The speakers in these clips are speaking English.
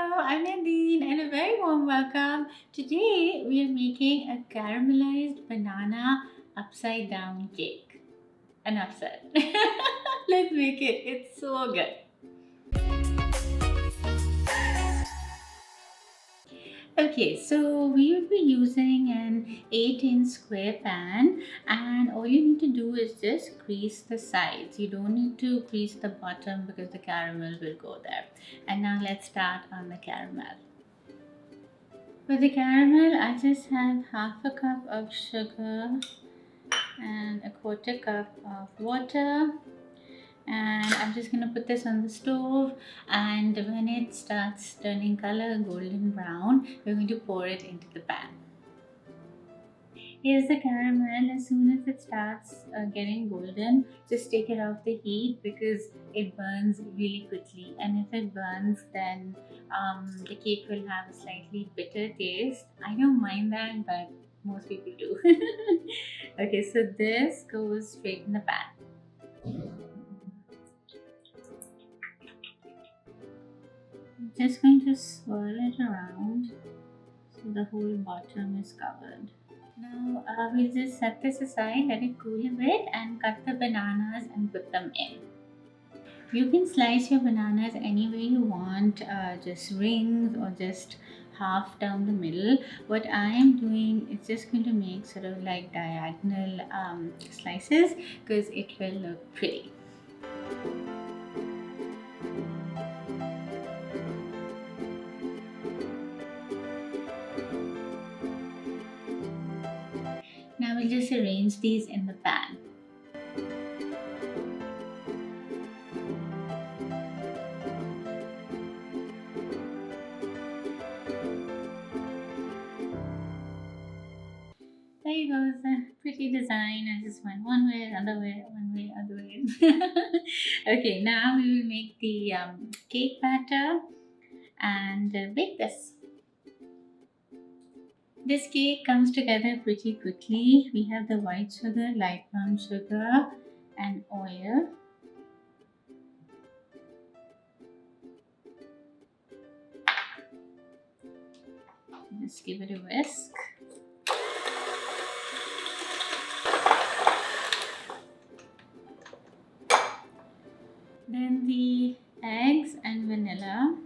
I'm Nadine and a very warm welcome. Today we are making a caramelized banana upside down cake. Enough said. Let's make it. It's so good. Okay, so we will be using an 8-inch square pan, and all you need to do is just grease the sides. You don't need to grease the bottom because the caramel will go there. And now let's start on the caramel. For the caramel, I just have half a cup of sugar and a quarter cup of water, and I'm just going to put this on the stove, and when it starts turning color golden brown, we're going to pour it into the pan. Here's the caramel. As soon as it starts getting golden, just take it off the heat because it burns really quickly, and if it burns then the cake will have a slightly bitter taste. I don't mind that, but most people do. Okay, so this goes straight in the pan. I'm just going to swirl it around so the whole bottom is covered. Now we'll just set this aside, let it cool a bit, and cut the bananas and put them in. You can slice your bananas any way you want, just rings or just half down the middle. What I am doing is just going to make sort of like diagonal slices because it will look pretty. Now we'll just arrange these in the pan. There you go, it's a pretty design. I just went one way, other way, one way, other way. Okay, now we will make the cake batter and bake this. This cake comes together pretty quickly. We have the white sugar, light brown sugar, and oil. Just give it a whisk. Then the eggs and vanilla.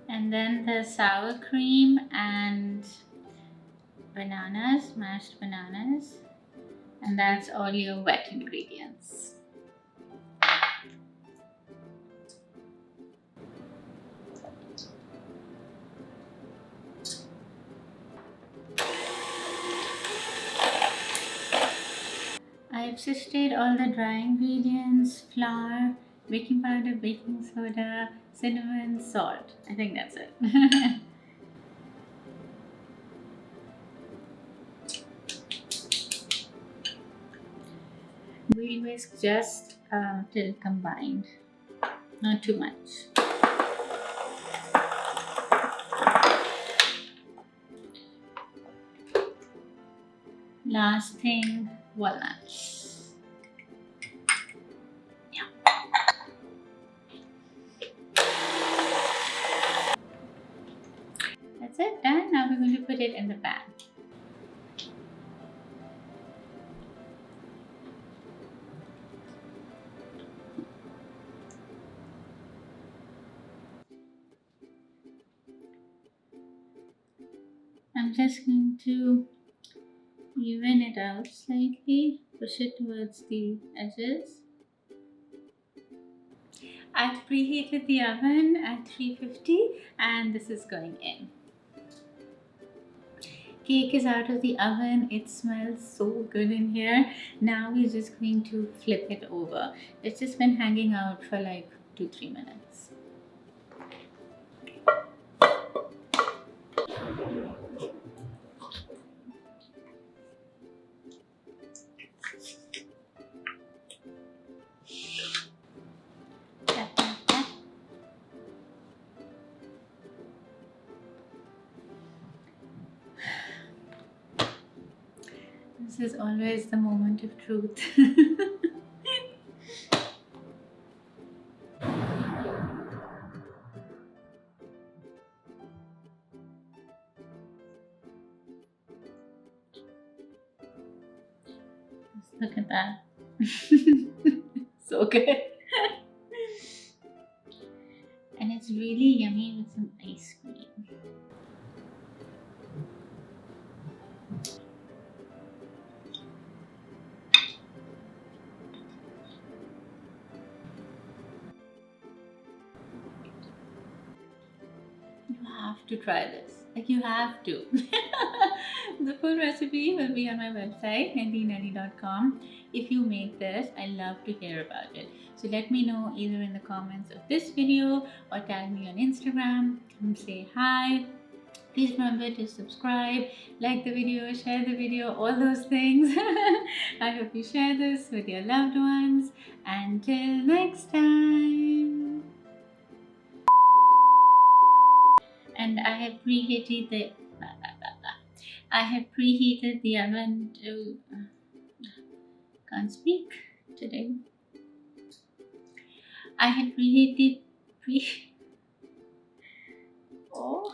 And then the sour cream and bananas, mashed bananas. And that's all your wet ingredients. I've sifted all the dry ingredients: flour, baking powder, baking soda, cinnamon, salt. I think that's it. We'll whisk just till combined, not too much. Last thing, walnuts. Yeah. That's it, done. Now we're going to put it in the pan. I'm just going to even it out slightly, push it towards the edges. I've preheated the oven at 350 and this is going in. Cake is out of the oven. It smells so good in here. Now we're just going to flip it over. It's just been hanging out for like 2-3 minutes. This is always the moment of truth. Just look at that. So good. And it's really yummy with some ice cream. You have to try this. Like, you have to. The full recipe will be on my website, nadine.com. If you make this, I love to hear about it. So let me know either in the comments of this video or tag me on Instagram and say hi. Please remember to subscribe, like the video, share the video, all those things. I hope you share this with your loved ones. Until next time. And I have preheated the oven to can't speak today. I had preheated pre oh